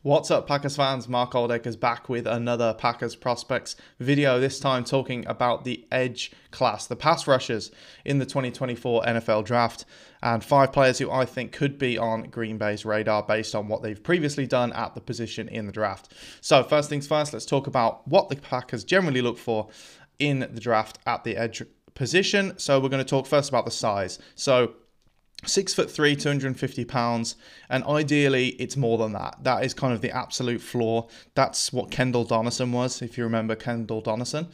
What's up, Packers fans? Mark Oldacres back with another Packers prospects video, this time talking about the edge class, the pass rushers in the 2024 NFL draft, and 5 players who I think could be on Green Bay's radar based on what they've previously done at the position in the draft. So first things first, let's talk about what the Packers generally look for in the draft at the edge position. So we're going to talk first about the size. So 6'3", 250 pounds, and ideally it's more than that. That is kind of the absolute floor. That's what Kendall Donison was, if you remember Kendall Donison,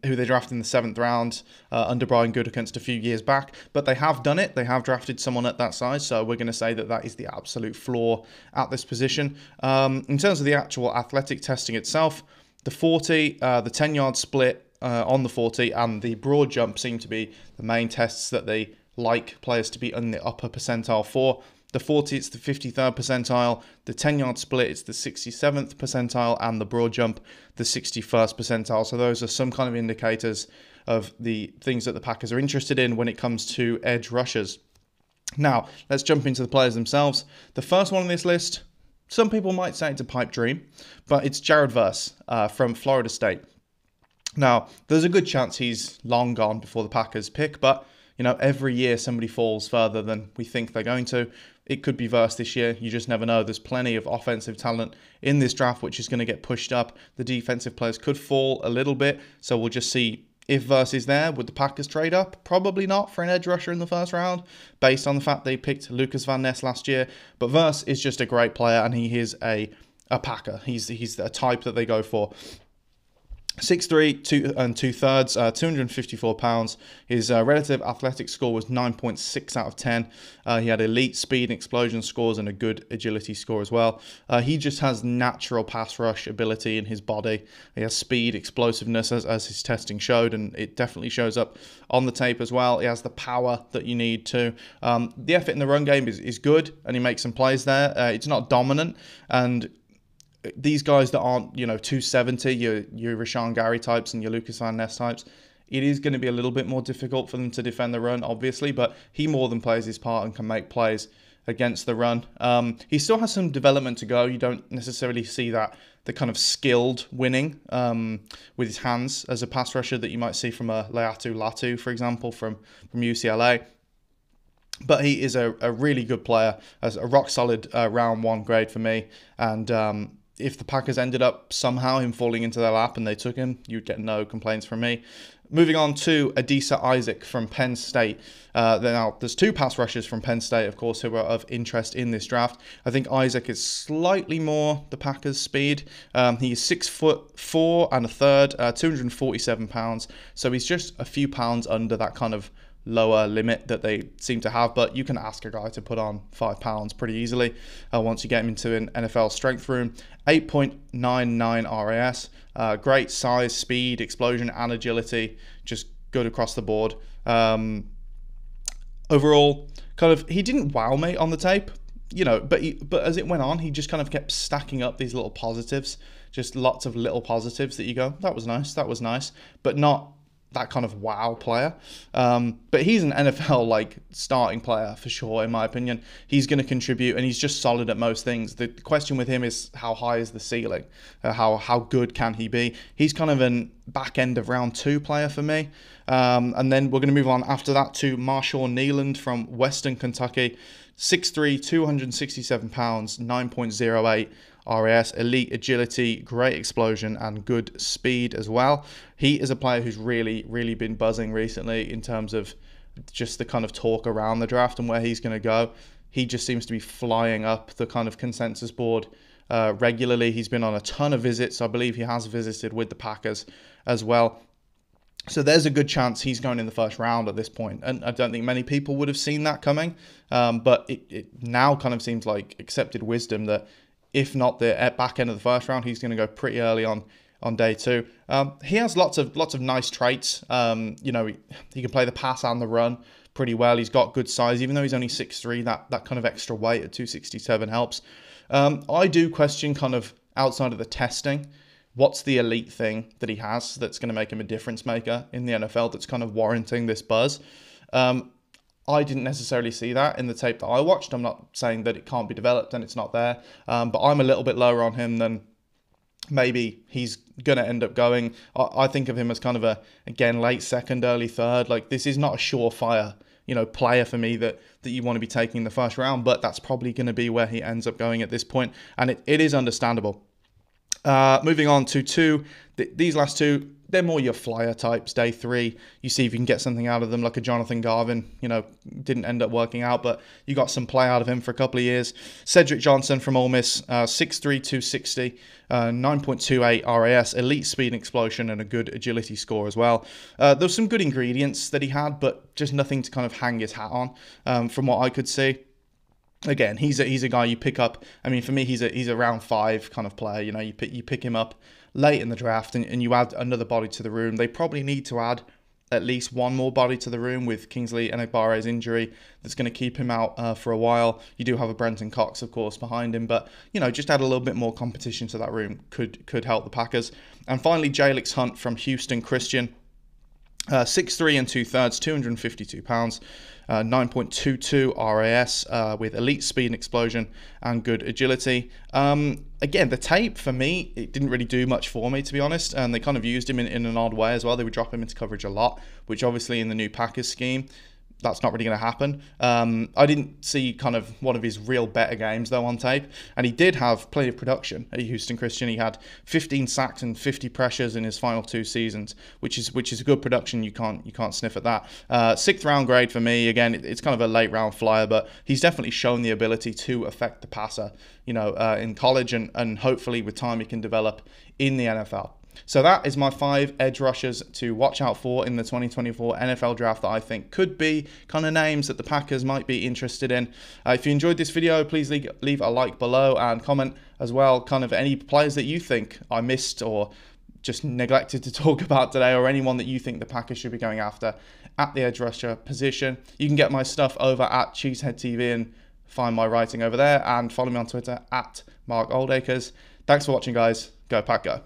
who they drafted in the 7th round under Brian Gutekunst a few years back. But they have done it. They have drafted someone at that size, so we're going to say that that is the absolute floor at this position. In terms of the actual athletic testing itself, the 40, the 10-yard split on the 40, and the broad jump seem to be the main tests that they like players to be in the upper percentile for. The 40, it's the 53rd percentile. The 10-yard split, it's the 67th percentile. And the broad jump, the 61st percentile. So those are some kind of indicators of the things that the Packers are interested in when it comes to edge rushers. Now, let's jump into the players themselves. The first one on this list, some people might say it's a pipe dream, but it's Jared Verse from Florida State. Now, there's a good chance he's long gone before the Packers pick, but you know, every year somebody falls further than we think they're going to. It could be Verse this year. You just never know. There's plenty of offensive talent in this draft, which is going to get pushed up. The defensive players could fall a little bit. So we'll just see if Verse is there. Would the Packers trade up? Probably not for an edge rusher in the first round, based on the fact they picked Lucas Van Ness last year. But Verse is just a great player, and he is a Packer. He's a type that they go for. 6'3", 2 2/3, 254 pounds. His relative athletic score was 9.6 out of 10. He had elite speed and explosion scores and a good agility score as well. He just has natural pass rush ability in his body. He has speed, explosiveness, as his testing showed, and it definitely shows up on the tape as well. He has the power that you need to. The effort in the run game is good, and he makes some plays there. It's not dominant, and these guys that aren't, 270, your Rashawn Gary types and your Lucas Van Ness types, it is going to be a little bit more difficult for them to defend the run, obviously, but he more than plays his part and can make plays against the run. He still has some development to go. You don't necessarily see the kind of skilled winning with his hands as a pass rusher that you might see from a Laiatu Latu, for example, from UCLA. But he is a really good player, as a rock-solid round 1 grade for me, and if the Packers ended up somehow him falling into their lap and they took him, you'd get no complaints from me. Moving on to Adisa Isaac from Penn State. Now, there's 2 pass rushers from Penn State, of course, who are of interest in this draft. I think Isaac is slightly more the Packers' speed. He's 6'4" 1/3, 247 pounds. So he's just a few pounds under that kind of lower limit that they seem to have, but you can ask a guy to put on 5 pounds pretty easily once you get him into an NFL strength room. 8.99 RAS, great size, speed, explosion, and agility, just good across the board. Overall, he didn't wow me on the tape, but as it went on, he just kind of kept stacking up these little positives, just lots of little positives that you go, that was nice, but not that kind of wow player. But he's an NFL starting player for sure, in my opinion. He's going to contribute, and he's just solid at most things. The question with him is, how high is the ceiling? How good can he be? He's kind of an back end of round 2 player for me. And then we're going to move on after that to Marshawn Nealand from Western Kentucky. 6'3", 267 pounds, 9.08 RAS, elite agility, great explosion, and good speed as well. He is a player who's really, really been buzzing recently in terms of just the kind of talk around the draft and where he's going to go. He just seems to be flying up the kind of consensus board regularly. He's been on a ton of visits. I believe he has visited with the Packers as well. So there's a good chance he's going in the first round at this point. And I don't think many people would have seen that coming. But it now kind of seems like accepted wisdom that if not the back end of the first round, he's going to go pretty early on day 2. He has lots of nice traits. He can play the pass and the run pretty well. He's got good size, even though he's only 6'3", that kind of extra weight at 267 helps. I do question kind of outside of the testing, what's the elite thing that he has that's going to make him a difference maker in the NFL that's kind of warranting this buzz? I didn't necessarily see that in the tape that I watched. I'm not saying that it can't be developed and it's not there, but I'm a little bit lower on him than maybe he's going to end up going. I think of him as kind of a, again, late second, early third. Like, this is not a surefire, player for me that you want to be taking in the first round, but that's probably going to be where he ends up going at this point, and it is understandable. Moving on to these last two, they're more your flyer types. Day 3, you see if you can get something out of them, like a Jonathan Garvin. Didn't end up working out, but you got some play out of him for a couple of years. Cedric Johnson from Ole Miss, 6'3", 260, 9.28 RAS, elite speed and explosion, and a good agility score as well. There's some good ingredients that he had, but just nothing to kind of hang his hat on, from what I could see. Again, he's a guy you pick up. I mean, for me, he's a round 5 kind of player. You pick him up late in the draft, and you add another body to the room. They probably need to add at least one more body to the room with Kingsley Enegbare's injury that's going to keep him out for a while. You do have a Brenton Cox, of course, behind him, but just add a little bit more competition to that room could help the Packers. And finally, Jalix Hunt from Houston Christian. 6'3" and 2/3, 252 pounds, 9.22 RAS, with elite speed and explosion and good agility. Again, the tape for me, it didn't really do much for me, to be honest, and they kind of used him in an odd way as well. They would drop him into coverage a lot, which obviously in the new Packers scheme, that's not really going to happen. I didn't see kind of one of his real better games though on tape, and he did have plenty of production at Houston Christian. He had 15 sacks and 50 pressures in his final 2 seasons, which is a good production. You can't sniff at that. 6th round grade for me. Again, it's kind of a late round flyer, but he's definitely shown the ability to affect the passer, in college, and hopefully with time he can develop in the NFL. So that is my 5 edge rushers to watch out for in the 2024 NFL draft that I think could be kind of names that the Packers might be interested in. If you enjoyed this video, please leave a like below and comment as well kind of any players that you think I missed or just neglected to talk about today, or anyone that you think the Packers should be going after at the edge rusher position. You can get my stuff over at CHTV and find my writing over there, and follow me on Twitter at Mark Oldacres. Thanks for watching, guys. Go Pack Go.